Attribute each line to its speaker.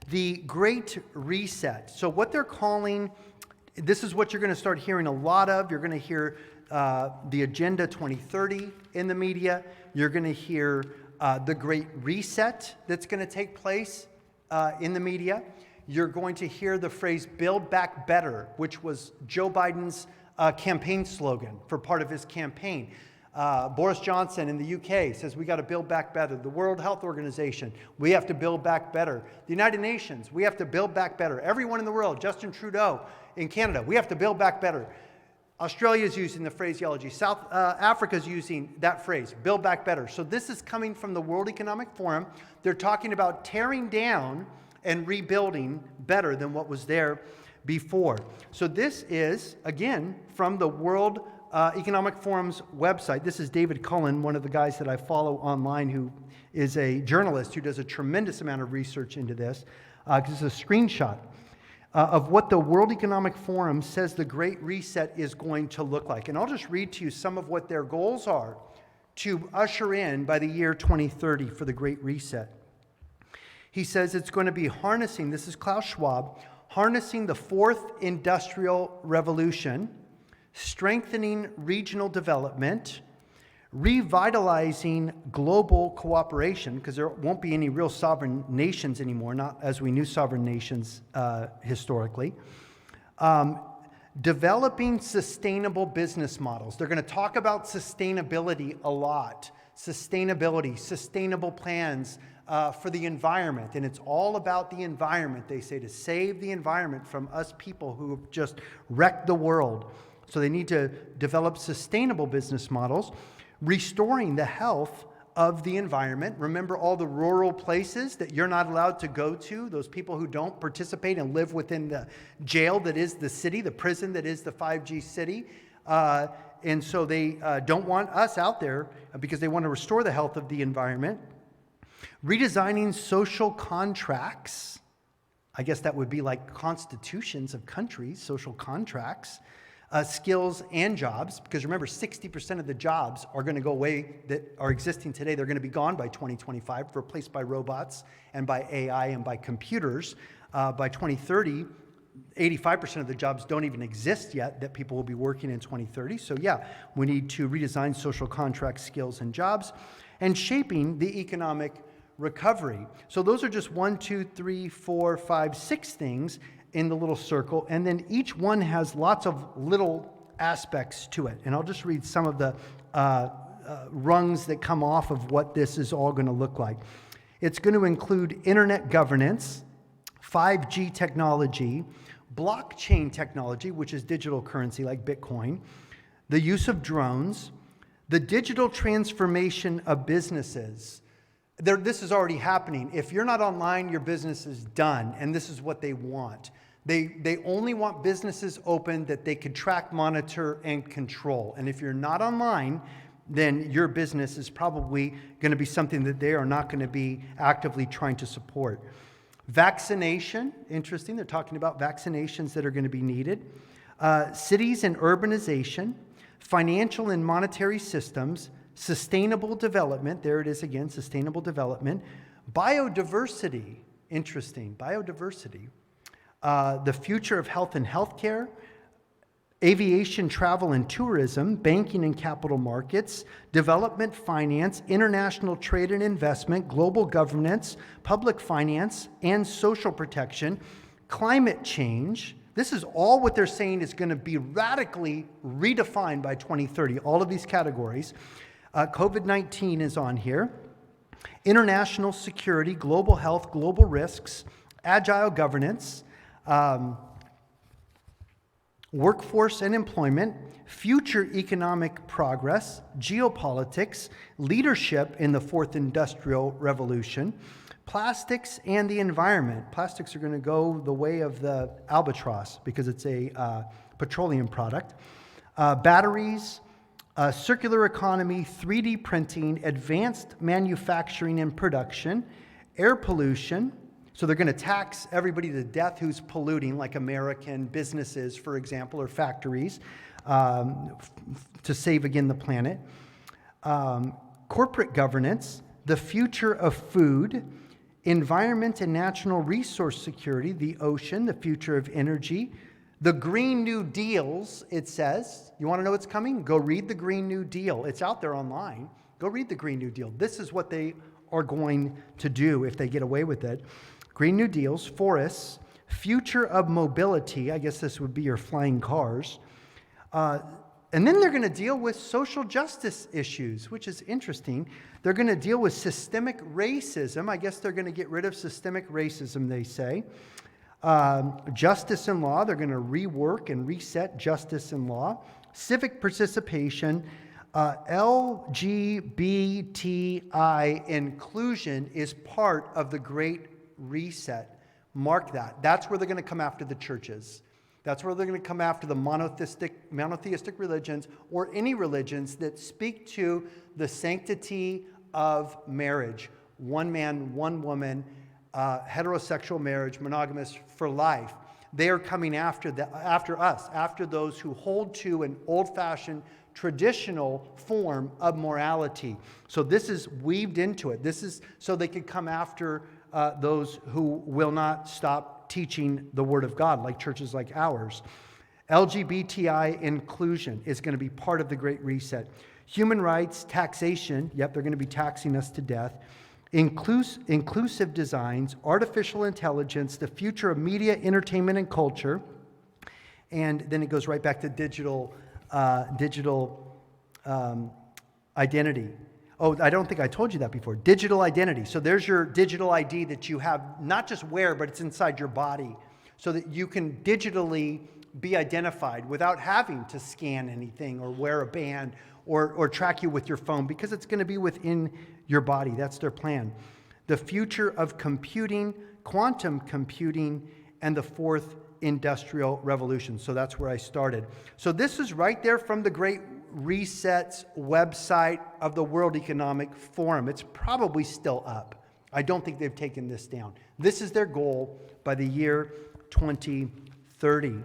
Speaker 1: The Great Reset. So what they're calling, this is what you're going to start hearing a lot of. You're going to hear the Agenda 2030 in the media. You're going to hear the Great Reset that's going to take place in the media. You're going to hear the phrase "Build Back Better," which was Joe Biden's campaign slogan for part of his campaign. Boris Johnson in the UK says we got to build back better. The World Health Organization, we have to build back better. The United Nations, we have to build back better. Everyone in the world, Justin Trudeau in Canada, we have to build back better. Australia's using the phraseology. South Africa's using that phrase, build back better. So this is coming from the World Economic Forum. They're talking about tearing down and rebuilding better than what was there before. So this is, again, from the World Economic Forum's website. This is David Cullen, one of the guys that I follow online, who is a journalist who does a tremendous amount of research into this. This is a screenshot of what the World Economic Forum says the Great Reset is going to look like. And I'll just read to you some of what their goals are to usher in by the year 2030 for the Great Reset. He says it's going to be harnessing, this is Klaus Schwab, harnessing the fourth industrial revolution, strengthening regional development, revitalizing global cooperation, because there won't be any real sovereign nations anymore, not as we knew sovereign nations historically. Developing sustainable business models. They're going to talk about sustainability a lot. Sustainability, sustainable plans for the environment. And it's all about the environment, they say, to save the environment from us people who have just wrecked the world. So they need to develop sustainable business models, restoring the health of the environment. Remember all the rural places that you're not allowed to go to, those people who don't participate and live within the jail that is the city, the prison that is the 5G city. And so they don't want us out there because they want to restore the health of the environment. Redesigning social contracts. I guess that would be like constitutions of countries, social contracts. Skills and jobs, because remember, 60% of the jobs are going to go away that are existing today. They're going to be gone by 2025, replaced by robots and by AI and by computers. By 2030, 85% of the jobs don't even exist yet that people will be working in 2030. So yeah, we need to redesign social contracts, skills, and jobs, and shaping the economic recovery. So those are just 1, 2, 3, 4, 5, 6 things in the little circle, and then each one has lots of little aspects to it. And I'll just read some of the rungs that come off of what this is all going to look like. It's going to include internet governance, 5G technology, blockchain technology, which is digital currency like Bitcoin, the use of drones, the digital transformation of businesses. This is already happening. If you're not online, your business is done, and this is what they want. They only want businesses open that they could track, monitor, and control. And if you're not online, then your business is probably going to be something that they are not going to be actively trying to support. Vaccination, interesting. They're talking about vaccinations that are going to be needed. Cities and urbanization, financial and monetary systems, sustainable development, there it is again, sustainable development, biodiversity, interesting, biodiversity, the future of health and healthcare, aviation, travel and tourism, banking and capital markets, development finance, international trade and investment, global governance, public finance, and social protection, climate change. This is all what they're saying is going to be radically redefined by 2030, all of these categories. COVID-19 is on here. International security, global health, global risks, agile governance, workforce and employment, future economic progress, geopolitics, leadership in the fourth industrial revolution, plastics and the environment. Plastics are going to go the way of the albatross because it's a petroleum product. Batteries, circular economy, 3D printing, advanced manufacturing and production, air pollution. So they're going to tax everybody to death who's polluting, like American businesses, for example, or factories, to save, again, the planet. Corporate governance, the future of food, environment and natural resource security, the ocean, the future of energy, the Green New Deals, it says. You want to know what's coming? Go read the Green New Deal. It's out there online. Go read the Green New Deal. This is what they are going to do if they get away with it. Green New Deals, forests, future of mobility. I guess this would be your flying cars. And then they're going to deal with social justice issues, which is interesting. They're going to deal with systemic racism. I guess they're going to get rid of systemic racism, they say. Justice and law. They're going to rework and reset justice and law. Civic participation. LGBTI inclusion is part of the Great Reset. Mark that. That's where they're going to come after the churches. That's where they're going to come after the monotheistic religions or any religions that speak to the sanctity of marriage. One man, one woman, heterosexual marriage, monogamous for life. They are coming after us, after those who hold to an old-fashioned, traditional form of morality. So this is weaved into it. This is so they could come after those who will not stop teaching the Word of God, like churches like ours. LGBTI inclusion is going to be part of the Great Reset. Human rights, taxation, yep, they're going to be taxing us to death. Inclusive designs, artificial intelligence, the future of media, entertainment, and culture. And then it goes right back to digital identity. Oh, I don't think I told you that before. Digital identity. So there's your digital ID that you have, not just wear, but it's inside your body, so that you can digitally be identified without having to scan anything or wear a band or track you with your phone, because it's going to be within your body. That's their plan. The future of computing, quantum computing, and the fourth industrial revolution. So that's where I started. So this is right there from the Great Reset's website of the World Economic Forum. It's probably still up. I don't think they've taken this down. This is their goal by the year 2030.